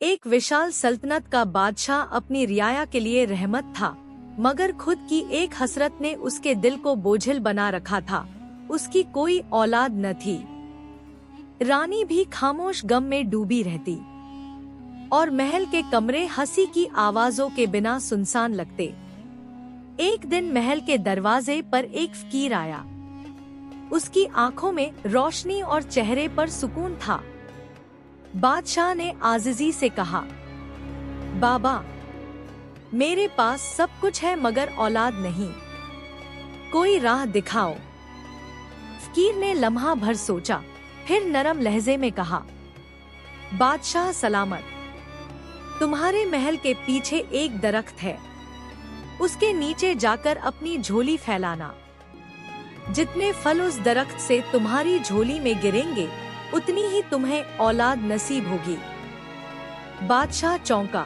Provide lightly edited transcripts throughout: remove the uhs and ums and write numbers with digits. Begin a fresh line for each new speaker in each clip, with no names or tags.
एक विशाल सल्तनत का बादशाह अपनी रियाया के लिए रहमत था, मगर खुद की एक हसरत ने उसके दिल को बोझिल बना रखा था। उसकी कोई औलाद न थी। रानी भी खामोश गम में डूबी रहती और महल के कमरे हंसी की आवाजों के बिना सुनसान लगते। एक दिन महल के दरवाजे पर एक फकीर आया। उसकी आंखों में रोशनी और चेहरे पर सुकून था। बादशाह ने आजिजी से कहा, बाबा, मेरे पास सब कुछ है मगर औलाद नहीं, कोई राह दिखाओ। फकीर ने लम्हा भर सोचा, फिर नरम लहजे में कहा, बादशाह सलामत, तुम्हारे महल के पीछे एक दरख्त है, उसके नीचे जाकर अपनी झोली फैलाना। जितने फल उस दरख्त से तुम्हारी झोली में गिरेंगे उतनी ही तुम्हें औलाद नसीब होगी। बादशाह चौंका,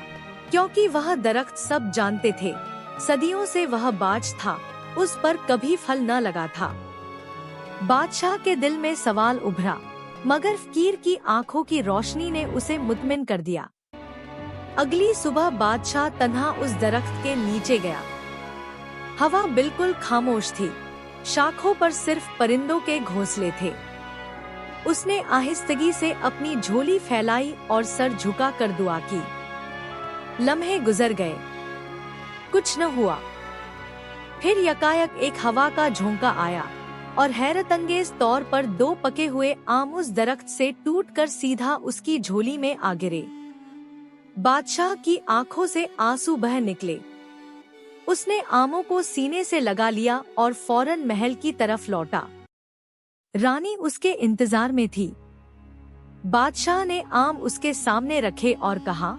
क्योंकि वह दरख्त सब जानते थे। सदियों से वह बाज था, उस पर कभी फल न लगा था। बादशाह के दिल में सवाल उभरा, मगर फकीर की आंखों की रोशनी ने उसे मुतमिन कर दिया। अगली सुबह बादशाह तन्हा उस दरख्त के नीचे गया। हवा बिल्कुल खामोश थी, शाखों पर सिर्फ परिंदों के घोंसले थे। उसने आहिस्तगी से अपनी झोली फैलाई और सर झुका कर दुआ की। लम्हे गुजर गए, कुछ न हुआ। फिर यकायक एक हवा का झोंका आया और हैरतअंगेज तौर पर 2 पके हुए आम उस दरख्त से टूटकर सीधा उसकी झोली में आ गिरे। बादशाह की आंखों से आंसू बह निकले। उसने आमों को सीने से लगा लिया और फौरन महल की तरफ लौटा। रानी उसके इंतजार में थी। बादशाह ने आम उसके सामने रखे और कहा,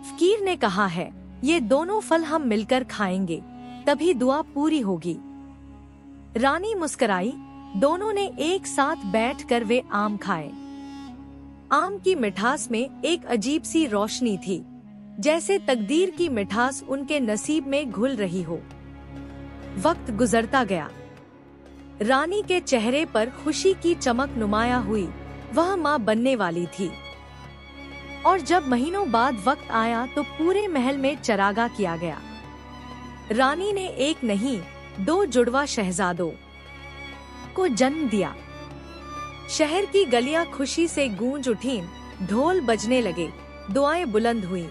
फकीर ने कहा है, ये दोनों फल हम मिलकर खाएंगे, तभी दुआ पूरी होगी। रानी मुस्कुराई। दोनों ने एक साथ बैठकर वे आम खाए। आम की मिठास में एक अजीब सी रोशनी थी, जैसे तकदीर की मिठास उनके नसीब में घुल रही हो। वक्त गुजरता गया। रानी के चेहरे पर खुशी की चमक नुमाया हुई। वह माँ बनने वाली थी। और जब महीनों बाद वक्त आया तो पूरे महल में चरागा किया गया। रानी ने एक नहीं 2 जुड़वा शहजादों को जन्म दिया। शहर की गलियां खुशी से गूंज उठीं, ढोल बजने लगे, दुआएं बुलंद हुईं।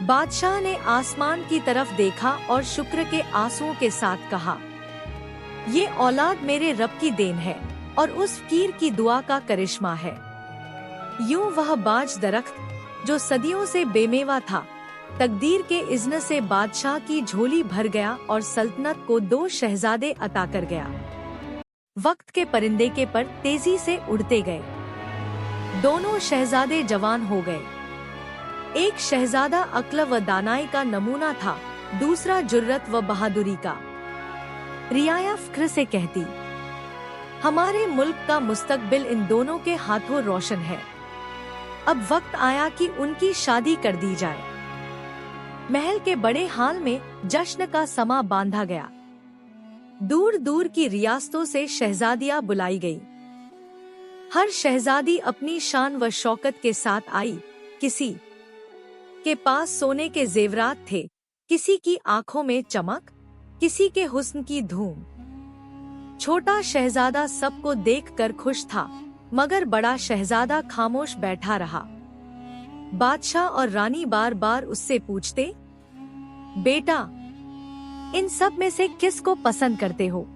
बादशाह ने आसमान की तरफ देखा और शुक्र के आंसुओं के साथ कहा, ये औलाद मेरे रब की देन है और उस फकीर की दुआ का करिश्मा है। यूं वह बाज दरख्त जो सदियों से बेमेवा था, तकदीर के इज़्न से बादशाह की झोली भर गया और सल्तनत को 2 शहजादे अता कर गया। वक्त के परिंदे के पर तेजी से उड़ते गए। दोनों शहजादे जवान हो गए। एक शहजादा अक्ल व दानाई का नमूना था, दूसरा जुर्रत व बहादुरी का। रियाया फ़ख्र से कहती, हमारे मुल्क का मुस्तकबिल इन दोनों के हाथों रोशन है। अब वक्त आया कि उनकी शादी कर दी जाए। महल के बड़े हाल में जश्न का समा बांधा गया। दूर दूर की रियासतों से शहजादियां बुलाई गई। हर शहजादी अपनी शान व शौकत के साथ आई। किसी के पास सोने के जेवरात थे, किसी की आंखों में चमक, किसी के हुस्न की धूम। छोटा शहजादा सबको देखकर खुश था, मगर बड़ा शहजादा खामोश बैठा रहा। बादशाह और रानी बार बार उससे पूछते, बेटा, इन सब में से किस को पसंद करते हो?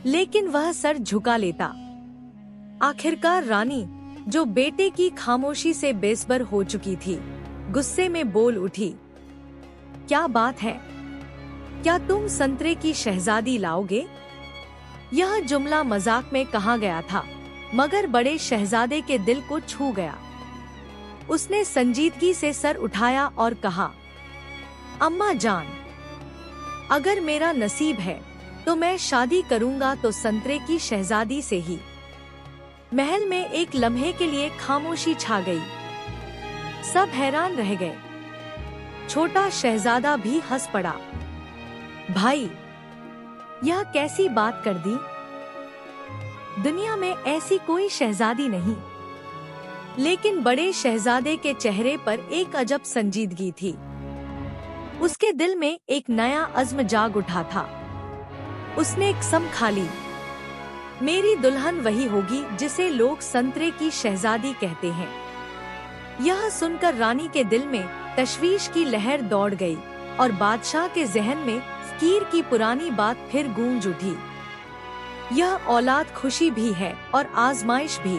लेकिन वह सर झुका लेता। आखिरकार रानी, जो बेटे की खामोशी से बेसबर हो चुकी थी, गुस्से में बोल उठी, क्या बात है? क्या तुम संतरे की शहजादी लाओगे? यह जुमला मजाक में कहा गया था, मगर बड़े शहजादे के दिल को छू गया। उसने संजीदगी से सर उठाया और कहा, अम्मा जान, अगर मेरा नसीब है तो मैं शादी करूंगा तो संतरे की शहजादी से ही। महल में एक लम्हे के लिए खामोशी छा गई। सब हैरान रह गए। छोटा शहजादा भी हंस पड़ा। भाई, यह कैसी बात कर दी? दुनिया में ऐसी कोई शहजादी नहीं। लेकिन बड़े शहजादे के चेहरे पर एक अजब संजीदगी थी। उसके दिल में एक नया अज़्म जाग उठा था। उसने कसम खा ली, मेरी दुल्हन वही होगी जिसे लोग संतरे की शहजादी कहते हैं। यह सुनकर रानी के दिल में तशवीश की लहर दौड़ गई और बादशाह के जहन में फकीर की पुरानी बात फिर गूंज उठी। यह औलाद खुशी भी है और आजमाइश भी।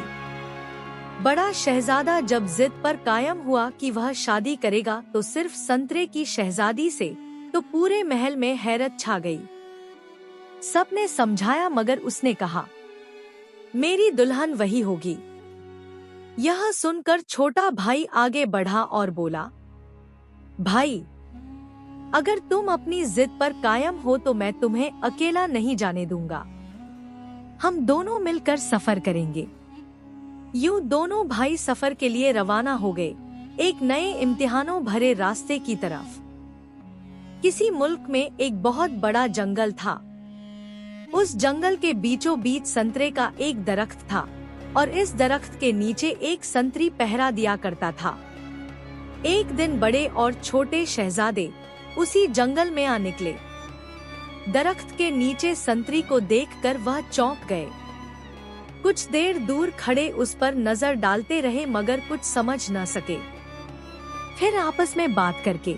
बड़ा शहजादा जब जिद पर कायम हुआ कि वह शादी करेगा तो सिर्फ संतरे की शहजादी से, तो पूरे महल में हैरत छा गई। सबने समझाया मगर उसने कहा, मेरी दुल्हन वही होगी। यह सुनकर छोटा भाई आगे बढ़ा और बोला, भाई, अगर तुम अपनी जिद पर कायम हो तो मैं तुम्हें अकेला नहीं जाने दूंगा। हम दोनों मिलकर सफर करेंगे। यूं दोनों भाई सफर के लिए रवाना हो गए, एक नए इम्तिहानों भरे रास्ते की तरफ। किसी मुल्क में एक बहुत बड़ा जंगल था। उस जंगल के बीचों बीच संतरे का एक दरख्त था और इस दरख्त के नीचे एक संतरी पहरा दिया करता था। एक दिन बड़े और छोटे शहजादे उसी जंगल में आ निकले। दरख्त के नीचे संतरी को देखकर वह चौंक गए। कुछ देर दूर खड़े उस पर नजर डालते रहे मगर कुछ समझ न सके। फिर आपस में बात करके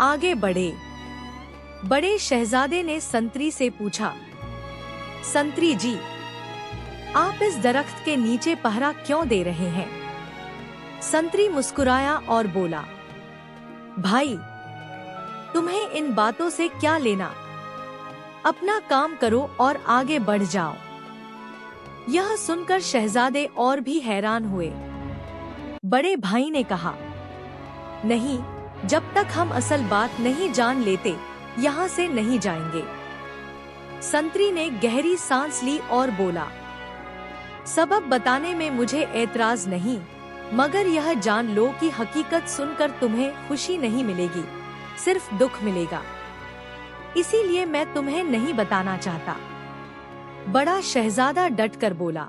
आगे बढ़े। बड़े शहजादे ने संतरी से पूछा, संतरी जी, आप इस दरख्त के नीचे पहरा क्यों दे रहे हैं? संतरी मुस्कुराया और बोला, भाई, तुम्हें इन बातों से क्या लेना? अपना काम करो और आगे बढ़ जाओ। यह सुनकर शहजादे और भी हैरान हुए। बड़े भाई ने कहा, नहीं, जब तक हम असल बात नहीं जान लेते यहाँ से नहीं जाएंगे। संतरी ने गहरी सांस ली और बोला, सबब बताने में मुझे एतराज नहीं, मगर यह जान लो कि हकीकत सुनकर तुम्हें खुशी नहीं मिलेगी, सिर्फ दुख मिलेगा। इसीलिए मैं तुम्हें नहीं बताना चाहता। बड़ा शहजादा डटकर बोला,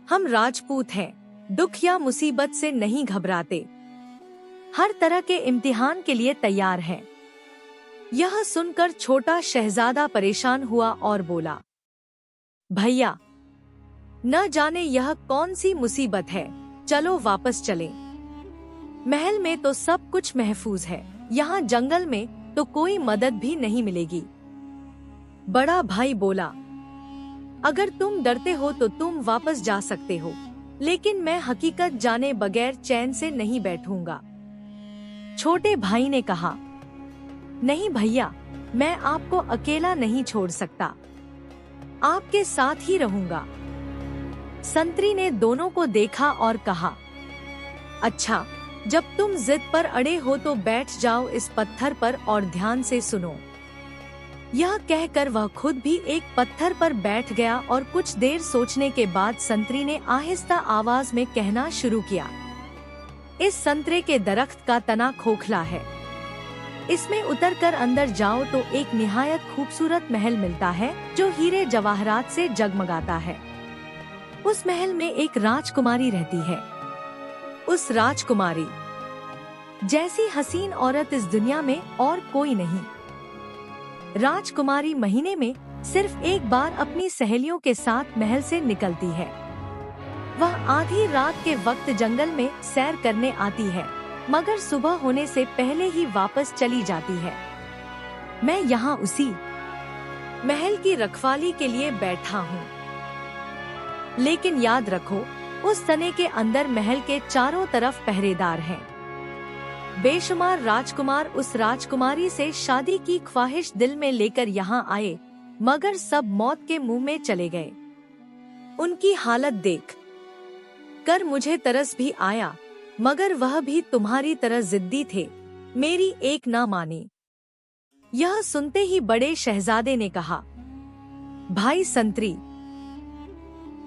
हम राजपूत हैं, दुख या मुसीबत से नहीं घबराते, हर तरह के इम्तिहान के लिए तैयार हैं। यह सुनकर छोटा शहजादा परेशान हुआ और बोला, भैया, न जाने यह कौन सी मुसीबत है, चलो वापस चलें। महल में तो सब कुछ महफूज है, यहाँ जंगल में तो कोई मदद भी नहीं मिलेगी। बड़ा भाई बोला, अगर तुम डरते हो तो तुम वापस जा सकते हो, लेकिन मैं हकीकत जाने बगैर चैन से नहीं बैठूंगा। छोटे भाई ने कहा, नहीं भैया, मैं आपको अकेला नहीं छोड़ सकता, आपके साथ ही रहूंगा। संतरी ने दोनों को देखा और कहा, अच्छा, जब तुम जिद पर अड़े हो तो बैठ जाओ इस पत्थर पर और ध्यान से सुनो। यह कहकर वह खुद भी एक पत्थर पर बैठ गया और कुछ देर सोचने के बाद संतरी ने आहिस्ता आवाज में कहना शुरू किया, इस संतरे के दरख्त का तना खोखला है, इसमें उतरकर अंदर जाओ तो एक निहायत खूबसूरत महल मिलता है जो हीरे जवाहरात से जगमगाता है। उस महल में एक राजकुमारी रहती है। उस राजकुमारी जैसी हसीन औरत इस दुनिया में और कोई नहीं। राजकुमारी महीने में सिर्फ एक बार अपनी सहेलियों के साथ महल से निकलती है। वह आधी रात के वक्त जंगल में सैर करने आती है, मगर सुबह होने से पहले ही वापस चली जाती है। मैं यहाँ उसी महल की रखवाली के लिए बैठा हूँ, लेकिन याद रखो, उस तने के अंदर महल के चारों तरफ पहरेदार हैं। बेशुमार राजकुमार उस राजकुमारी से शादी की ख्वाहिश दिल में लेकर यहाँ आए, मगर सब मौत के मुंह में चले गए। उनकी हालत देख कर मुझे तरस भी आया, मगर वह भी तुम्हारी तरह जिद्दी थे, मेरी एक ना मानी। यह सुनते ही बड़े शहजादे ने कहा, भाई संतरी,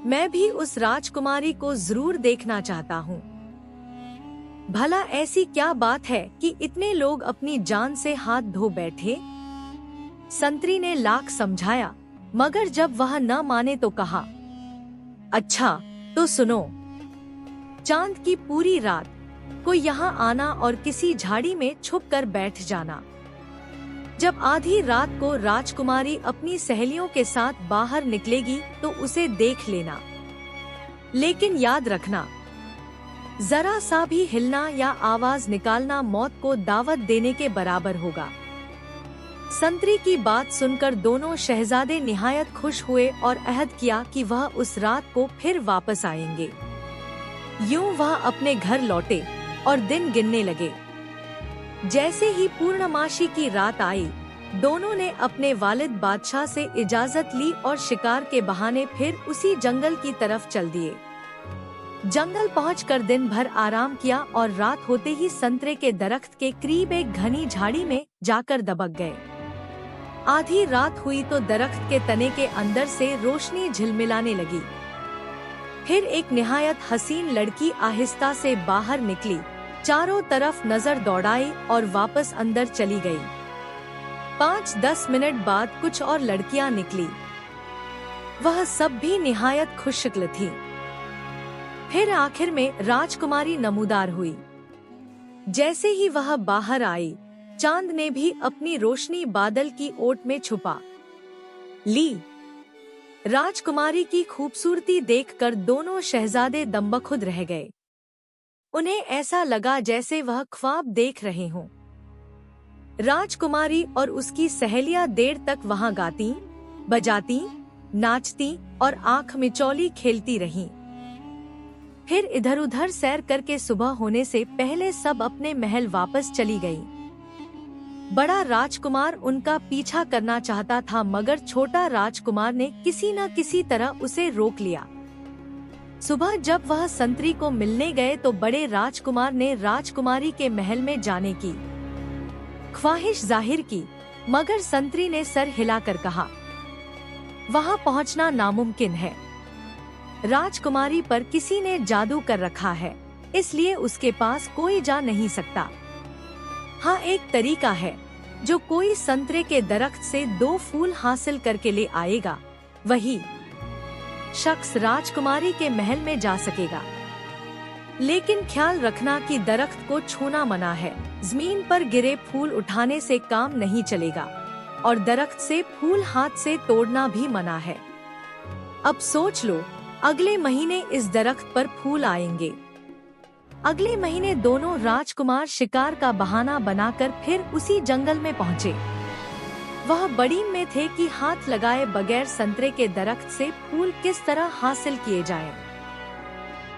मैं भी उस राजकुमारी को जरूर देखना चाहता हूँ। भला ऐसी क्या बात है कि इतने लोग अपनी जान से हाथ धो बैठे? संतरी ने लाख समझाया, मगर जब वह न माने तो कहा, अच्छा तो सुनो, चांद की पूरी रात को यहाँ आना और किसी झाड़ी में छुपकर बैठ जाना। जब आधी रात को राजकुमारी अपनी सहेलियों के साथ बाहर निकलेगी तो उसे देख लेना, लेकिन याद रखना, जरा सा भी हिलना या आवाज निकालना मौत को दावत देने के बराबर होगा। संतरी की बात सुनकर दोनों शहजादे निहायत खुश हुए और अहद किया कि वह उस रात को फिर वापस आएंगे। यूं वह अपने घर लौटे और दिन गिनने लगे। जैसे ही पूर्णमासी की रात आई, दोनों ने अपने वालिद बादशाह से इजाजत ली और शिकार के बहाने फिर उसी जंगल की तरफ चल दिए। जंगल पहुंचकर दिन भर आराम किया और रात होते ही संतरे के दरख्त के करीब एक घनी झाड़ी में जाकर दबक गए। आधी रात हुई तो दरख्त के तने के अंदर से रोशनी झिलमिलाने लगी। फिर एक निहायत हसीन लड़की आहिस्ता से बाहर निकली, चारों तरफ नजर दौड़ाई और वापस अंदर चली गई। 5-10 मिनट बाद कुछ और लड़कियां निकली, वह सब भी निहायत खुशशक्ल थी। फिर आखिर में राजकुमारी नमूदार हुई। जैसे ही वह बाहर आई, चांद ने भी अपनी रोशनी बादल की ओट में छुपा ली। राजकुमारी की खूबसूरती देखकर दोनों शहजादे दंबखुद रह गए। उन्हें ऐसा लगा जैसे वह ख्वाब देख रहे हों। राजकुमारी और उसकी सहेलियां देर तक वहां गाती, बजाती, नाचती और आंख मिचौली खेलती रहीं। फिर इधर उधर सैर करके सुबह होने से पहले सब अपने महल वापस चली गईं। बड़ा राजकुमार उनका पीछा करना चाहता था, मगर छोटा राजकुमार ने किसी न किसी तरह उसे रोक लिया। सुबह जब वह संतरी को मिलने गए तो बड़े राजकुमार ने राजकुमारी के महल में जाने की ख्वाहिश जाहिर की, मगर संतरी ने सर हिलाकर कहा, वहां पहुंचना नामुमकिन है। राजकुमारी पर किसी ने जादू कर रखा है, इसलिए उसके पास कोई जा नहीं सकता। हाँ, एक तरीका है, जो कोई संतरे के दरख्त से 2 फूल हासिल करके ले आएगा, वही शख्स राजकुमारी के महल में जा सकेगा। लेकिन ख्याल रखना कि दरख्त को छूना मना है। जमीन पर गिरे फूल उठाने से काम नहीं चलेगा और दरख्त से फूल हाथ से तोड़ना भी मना है। अब सोच लो, अगले महीने इस दरख्त पर फूल आएंगे। अगले महीने दोनों राजकुमार शिकार का बहाना बनाकर फिर उसी जंगल में पहुँचे। वह बड़ी में थे कि हाथ लगाए बगैर संतरे के दरख्त से फूल किस तरह हासिल किए जाएं।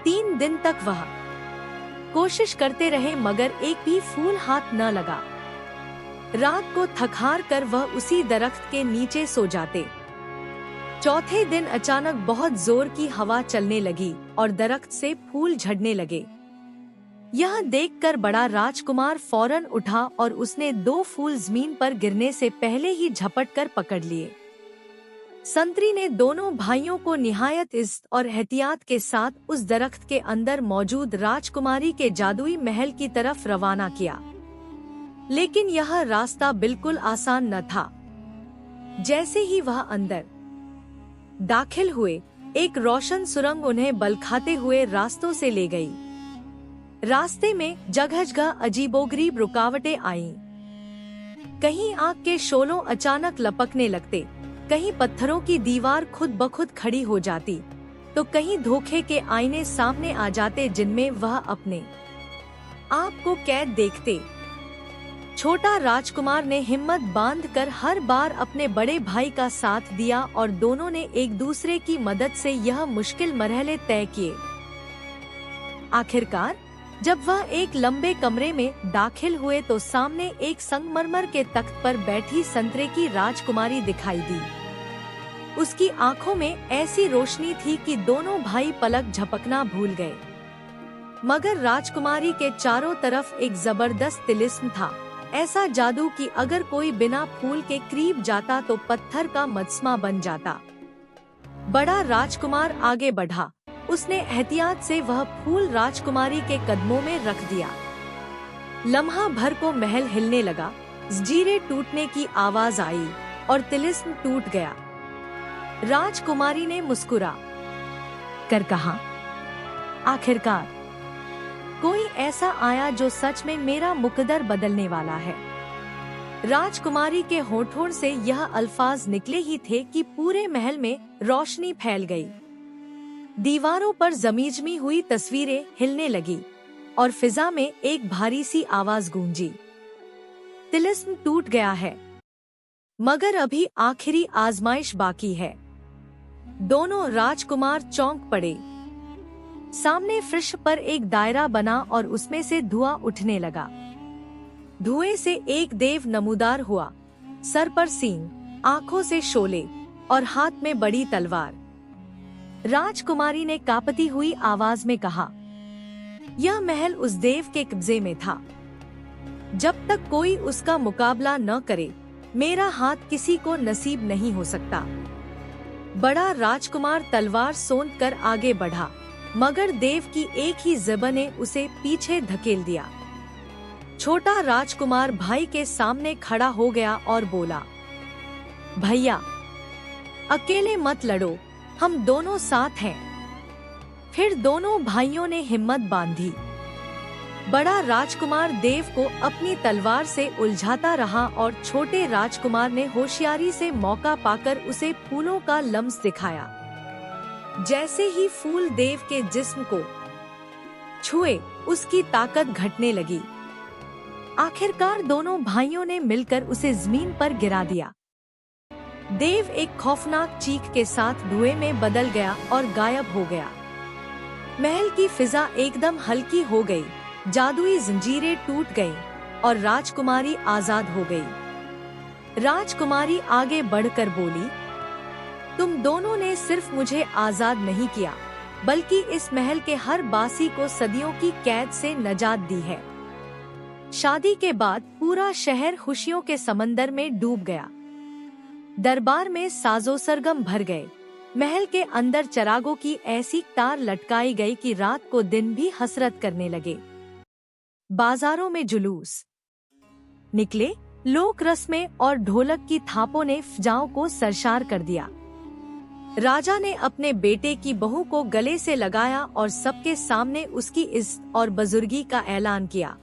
3 दिन तक वह कोशिश करते रहे, मगर एक भी फूल हाथ न लगा। रात को थक हार कर वह उसी दरख्त के नीचे सो जाते। चौथे दिन अचानक बहुत जोर की हवा चलने लगी और दरख्त से फूल झड़ने लगे। यह देखकर बड़ा राजकुमार फौरन उठा और उसने 2 फूल जमीन पर गिरने से पहले ही झपट कर पकड़ लिए। संतरी ने दोनों भाइयों को निहायत इज्जत और एहतियात के साथ उस दरख्त के अंदर मौजूद राजकुमारी के जादुई महल की तरफ रवाना किया। लेकिन यह रास्ता बिल्कुल आसान न था। जैसे ही वह अंदर दाखिल हुए, एक रोशन सुरंग उन्हें बल खाते हुए रास्तों से ले गई। रास्ते में जगह जगह अजीबोगरीब रुकावटें आईं। कहीं आग के शोलों अचानक लपकने लगते, कहीं पत्थरों की दीवार खुद ब खुद खड़ी हो जाती, तो कहीं धोखे के आईने सामने आ जाते जिनमें वह अपने आप को कैद देखते। छोटा राजकुमार ने हिम्मत बांधकर हर बार अपने बड़े भाई का साथ दिया और दोनों ने एक दूसरे की मदद से यह मुश्किल मरहले तय किए। आखिरकार जब वह एक लंबे कमरे में दाखिल हुए तो सामने एक संगमरमर के तख्त पर बैठी संतरे की राजकुमारी दिखाई दी। उसकी आंखों में ऐसी रोशनी थी कि दोनों भाई पलक झपकना भूल गए। मगर राजकुमारी के चारों तरफ एक जबरदस्त तिलिस्म था, ऐसा जादू कि अगर कोई बिना फूल के करीब जाता तो पत्थर का मजस्मा बन जाता। बड़ा राजकुमार आगे बढ़ा, उसने एहतियात से वह फूल राजकुमारी के कदमों में रख दिया। लम्हा भर को महल हिलने लगा, जंजीरें टूटने की आवाज आई और तिलिस्म टूट गया। राजकुमारी ने मुस्कुरा कर कहा, आखिरकार कोई ऐसा आया जो सच में मेरा मुकद्दर बदलने वाला है। राजकुमारी के होठों से यह अल्फाज निकले ही थे कि पूरे महल में रोशनी फैल गई। दीवारों पर जमीजमी हुई तस्वीरें हिलने लगी और फिजा में एक भारी सी आवाज गूंजी, तिलिस्म टूट गया है, मगर अभी आखिरी आजमाइश बाकी है। दोनों राजकुमार चौंक पड़े। सामने फर्श पर एक दायरा बना और उसमें से धुआं उठने लगा। धुएं से एक देव नमूदार हुआ, सर पर सींग, आंखों से शोले और हाथ में बड़ी तलवार। राजकुमारी ने कांपती हुई आवाज में कहा, यह महल उस देव के कब्जे में था। जब तक कोई उसका मुकाबला न करे, मेरा हाथ किसी को नसीब नहीं हो सकता। बड़ा राजकुमार तलवार सोंध कर आगे बढ़ा, मगर देव की एक ही ज़बा ने उसे पीछे धकेल दिया। छोटा राजकुमार भाई के सामने खड़ा हो गया और बोला, भैया, अकेले मत लड़ो, हम दोनों साथ हैं। फिर दोनों भाइयों ने हिम्मत बांधी। बड़ा राजकुमार देव को अपनी तलवार से उलझाता रहा और छोटे राजकुमार ने होशियारी से मौका पाकर उसे फूलों का लम्स दिखाया। जैसे ही फूल देव के जिस्म को छुए, उसकी ताकत घटने लगी। आखिरकार दोनों भाइयों ने मिलकर उसे जमीन पर गिरा दिया। देव एक खौफनाक चीख के साथ धुएं में बदल गया और गायब हो गया। महल की फिजा एकदम हल्की हो गई, जादुई जंजीरें टूट गईं और राजकुमारी आजाद हो गई। राजकुमारी आगे बढ़कर बोली, तुम दोनों ने सिर्फ मुझे आजाद नहीं किया, बल्कि इस महल के हर बासी को सदियों की कैद से नजात दी है। शादी के बाद पूरा शहर खुशियों के समंदर में डूब गया। दरबार में साजो सरगम भर गए। महल के अंदर चरागों की ऐसी तार लटकाई गई कि रात को दिन भी हसरत करने लगे। बाजारों में जुलूस निकले, लोक रस्में और ढोलक की थापों ने फिजाओं को सरशार कर दिया। राजा ने अपने बेटे की बहू को गले से लगाया और सबके सामने उसकी इज्जत और बुजुर्गी का ऐलान किया।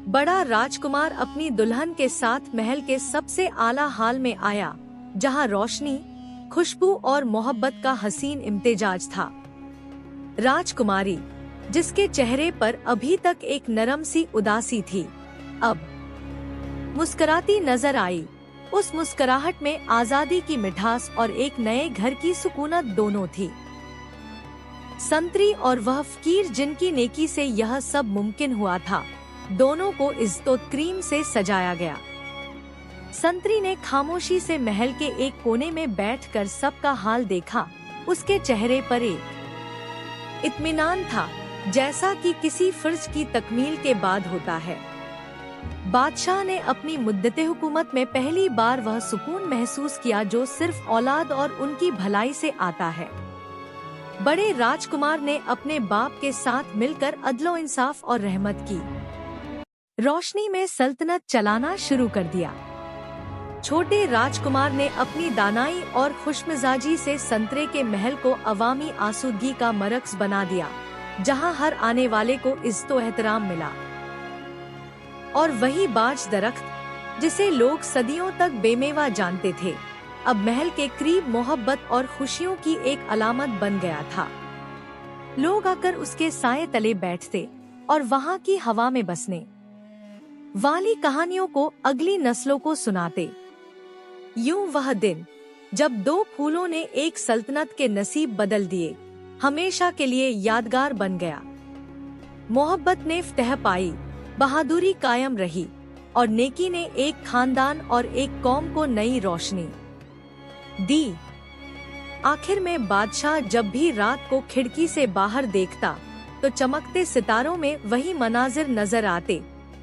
बड़ा राजकुमार अपनी दुल्हन के साथ महल के सबसे आला हाल में आया, जहां रोशनी, खुशबू और मोहब्बत का हसीन इम्तिजाज था। राजकुमारी, जिसके चेहरे पर अभी तक एक नरम सी उदासी थी, अब मुस्कुराती नजर आई। उस मुस्कुराहट में आजादी की मिठास और एक नए घर की सुकूनत दोनों थी। संतरी और वह फकीर जिनकी नेकी से यह सब मुमकिन हुआ था, दोनों को इज्जतो क्रीम से सजाया गया। संतरी ने खामोशी से महल के एक कोने में बैठकर सबका हाल देखा। उसके चेहरे पर एक इत्मीनान था, जैसा कि किसी फर्ज की तकमील के बाद होता है। बादशाह ने अपनी मुद्दते हुकूमत में पहली बार वह सुकून महसूस किया जो सिर्फ औलाद और उनकी भलाई से आता है। बड़े राजकुमार ने अपने बाप के साथ मिलकर अदलो इंसाफ और रहमत की रोशनी में सल्तनत चलाना शुरू कर दिया। छोटे राजकुमार ने अपनी दानाई और खुशमिजाजी से संतरे के महल को अवामी आसूदगी का मरकज बना दिया, जहां हर आने वाले को इज्जतो एहतराम मिला। और वही बाज दरख्त जिसे लोग सदियों तक बेमेवा जानते थे, अब महल के करीब मोहब्बत और खुशियों की एक अलामत बन गया था। लोग आकर उसके साये तले बैठते और वहाँ की हवा में बसने वाली कहानियों को अगली नस्लों को सुनाते। यूं वह दिन जब दो फूलों ने एक सल्तनत के नसीब बदल दिए, हमेशा के लिए यादगार बन गया। मोहब्बत ने फतह पाई, बहादुरी कायम रही और नेकी ने एक खानदान और एक कौम को नई रोशनी दी। आखिर में बादशाह जब भी रात को खिड़की से बाहर देखता तो चमकते सितारों में वही मनाजिर नजर आते,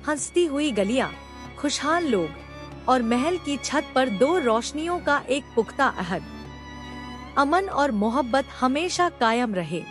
हंसती हुई गलियां, खुशहाल लोग और महल की छत पर दो रोशनियों का एक पुख्ता अहद। अमन और मोहब्बत हमेशा कायम रहे।